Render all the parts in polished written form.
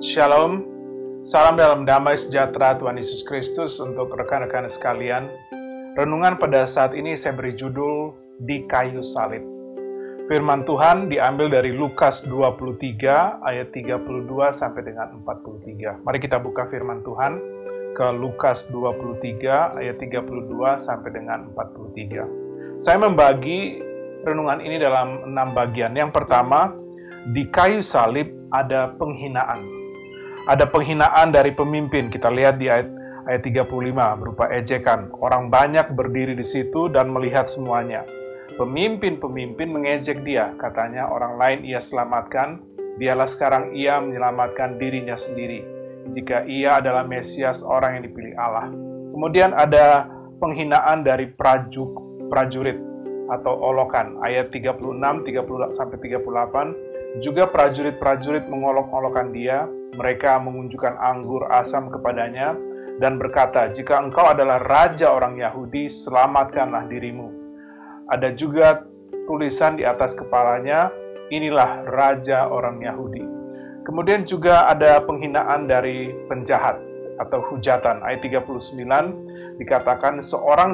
Shalom, salam dalam damai sejahtera Tuhan Yesus Kristus untuk rekan-rekan sekalian. Renungan pada saat ini saya beri judul Di Kayu Salib. Firman Tuhan diambil dari Lukas 23 ayat 32 sampai dengan 43. Mari kita buka firman Tuhan ke Lukas 23 ayat 32 sampai dengan 43. Saya membagi renungan ini dalam 6 bagian. Yang pertama, di kayu salib ada penghinaan. Ada penghinaan dari pemimpin. Kita lihat di ayat 35 berupa ejekan. Orang banyak berdiri di situ dan melihat semuanya. Pemimpin-pemimpin mengejek dia. Katanya orang lain ia selamatkan. Biarlah sekarang ia menyelamatkan dirinya sendiri. Jika ia adalah Mesias, orang yang dipilih Allah. Kemudian ada penghinaan dari prajurit atau olokan. Ayat 36, 30-38. Juga prajurit-prajurit mengolok-olokkan dia. Mereka mengunjukkan anggur asam kepadanya dan berkata, jika engkau adalah raja orang Yahudi, selamatkanlah dirimu. Ada juga tulisan di atas kepalanya, inilah raja orang Yahudi. Kemudian juga ada penghinaan dari penjahat atau hujatan. Ayat 39 dikatakan seorang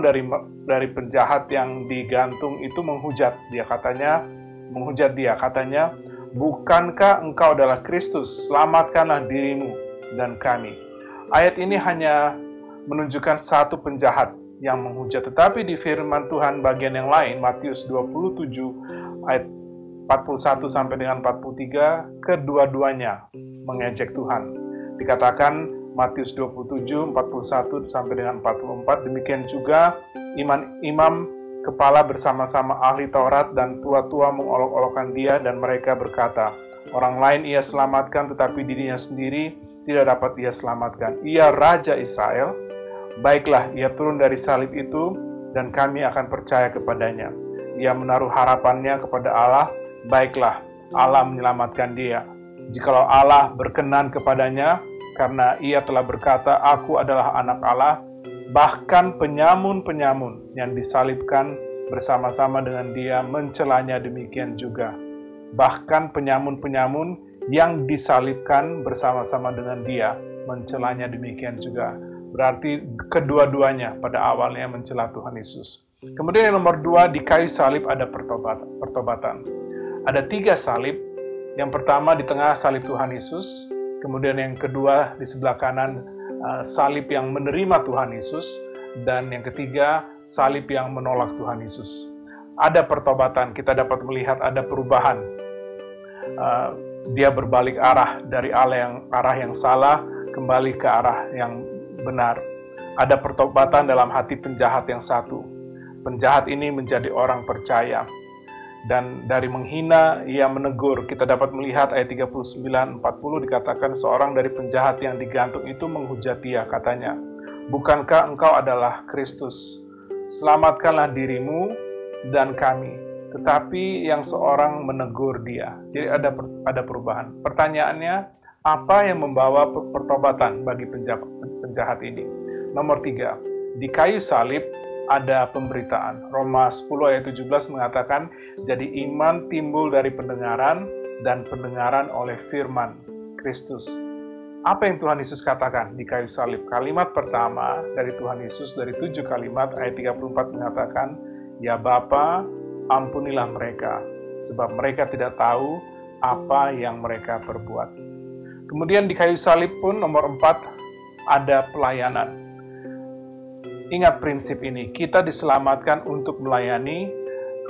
dari penjahat yang digantung itu menghujat dia, katanya, bukankah engkau adalah Kristus? Selamatkanlah dirimu dan kami. Ayat ini hanya menunjukkan satu penjahat yang menghujat. Tetapi di firman Tuhan bagian yang lain, Matius 27 ayat 41 sampai dengan 43, kedua-duanya mengejek Tuhan. Dikatakan Matius 27, 41 sampai dengan 44, demikian juga imam kepala bersama-sama ahli Taurat dan tua-tua mengolok-olokkan dia dan mereka berkata, orang lain ia selamatkan tetapi dirinya sendiri tidak dapat ia selamatkan. Ia Raja Israel, baiklah ia turun dari salib itu dan kami akan percaya kepadanya. Ia menaruh harapannya kepada Allah, baiklah Allah menyelamatkan dia. Jikalau Allah berkenan kepadanya karena ia telah berkata, aku adalah anak Allah, bahkan penyamun-penyamun yang disalibkan bersama-sama dengan dia mencelanya demikian juga. Bahkan penyamun-penyamun yang disalibkan bersama-sama dengan dia mencelanya demikian juga. Berarti kedua-duanya pada awalnya mencela Tuhan Yesus. Kemudian yang nomor 2, di kayu salib ada pertobatan. Ada 3 salib. Yang pertama di tengah salib Tuhan Yesus. Kemudian yang kedua di sebelah kanan salib yang menerima Tuhan Yesus, dan yang ketiga salib yang menolak Tuhan Yesus. Ada pertobatan, kita dapat melihat ada perubahan. Dia berbalik arah dari arah yang salah kembali ke arah yang benar. Ada pertobatan dalam hati penjahat yang satu. Penjahat ini menjadi orang percaya. Dan dari menghina, ia menegur. Kita dapat melihat ayat 39-40 dikatakan seorang dari penjahat yang digantung itu menghujat dia, katanya, bukankah engkau adalah Kristus? Selamatkanlah dirimu dan kami. Tetapi yang seorang menegur dia. Jadi ada perubahan. Pertanyaannya, apa yang membawa pertobatan bagi penjahat ini? Nomor 3, di kayu salib ada pemberitaan. Roma 10 ayat 17 mengatakan, jadi iman timbul dari pendengaran dan pendengaran oleh firman Kristus. Apa yang Tuhan Yesus katakan di kayu salib? Kalimat pertama dari Tuhan Yesus dari 7 kalimat ayat 34 mengatakan, ya Bapa, ampunilah mereka, sebab mereka tidak tahu apa yang mereka perbuat. Kemudian di kayu salib pun nomor 4 ada pelayanan. Ingat prinsip ini, kita diselamatkan untuk melayani.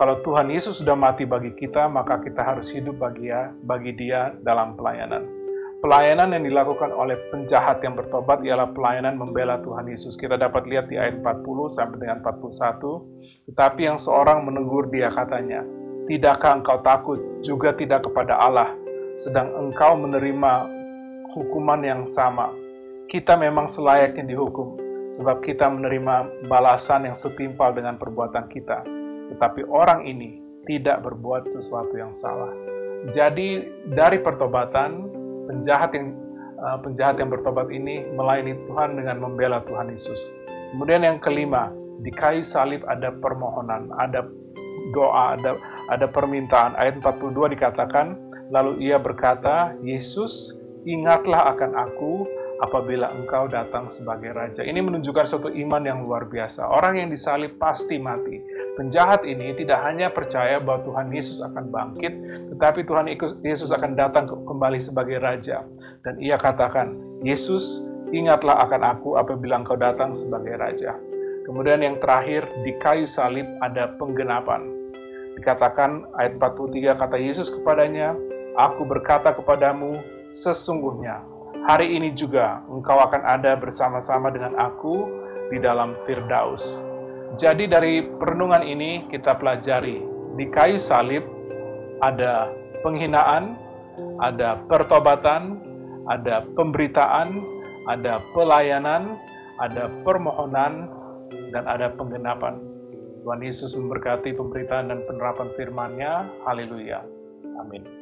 Kalau Tuhan Yesus sudah mati bagi kita, maka kita harus hidup bagi Dia dalam pelayanan. Pelayanan yang dilakukan oleh penjahat yang bertobat ialah pelayanan membela Tuhan Yesus. Kita dapat lihat di ayat 40 sampai dengan 41. Tetapi yang seorang menegur dia, katanya, tidakkah engkau takut juga tidak kepada Allah, sedang engkau menerima hukuman yang sama? Kita memang selayaknya dihukum, sebab kita menerima balasan yang setimpal dengan perbuatan kita. Tetapi orang ini tidak berbuat sesuatu yang salah. Jadi dari pertobatan, penjahat yang bertobat ini melayani Tuhan dengan membela Tuhan Yesus. Kemudian yang kelima, di kayu salib ada permohonan, ada doa, ada permintaan. Ayat 42 dikatakan, Lalu ia berkata, Yesus, ingatlah akan aku apabila engkau datang sebagai Raja. Ini menunjukkan suatu iman yang luar biasa. Orang yang disalib pasti mati. Penjahat ini tidak hanya percaya bahwa Tuhan Yesus akan bangkit, tetapi Tuhan Yesus akan datang kembali sebagai Raja. Dan ia katakan, Yesus, ingatlah akan aku apabila engkau datang sebagai Raja. Kemudian yang terakhir, di kayu salib ada penggenapan. Dikatakan ayat 43, kata Yesus kepadanya, Aku berkata kepadamu, sesungguhnya hari ini juga engkau akan ada bersama-sama dengan aku di dalam Firdaus. Jadi dari perenungan ini kita pelajari, di kayu salib ada penghinaan, ada pertobatan, ada pemberitaan, ada pelayanan, ada permohonan, dan ada penggenapan. Tuhan Yesus memberkati pemberitaan dan penerapan firman-Nya. Haleluya. Amin.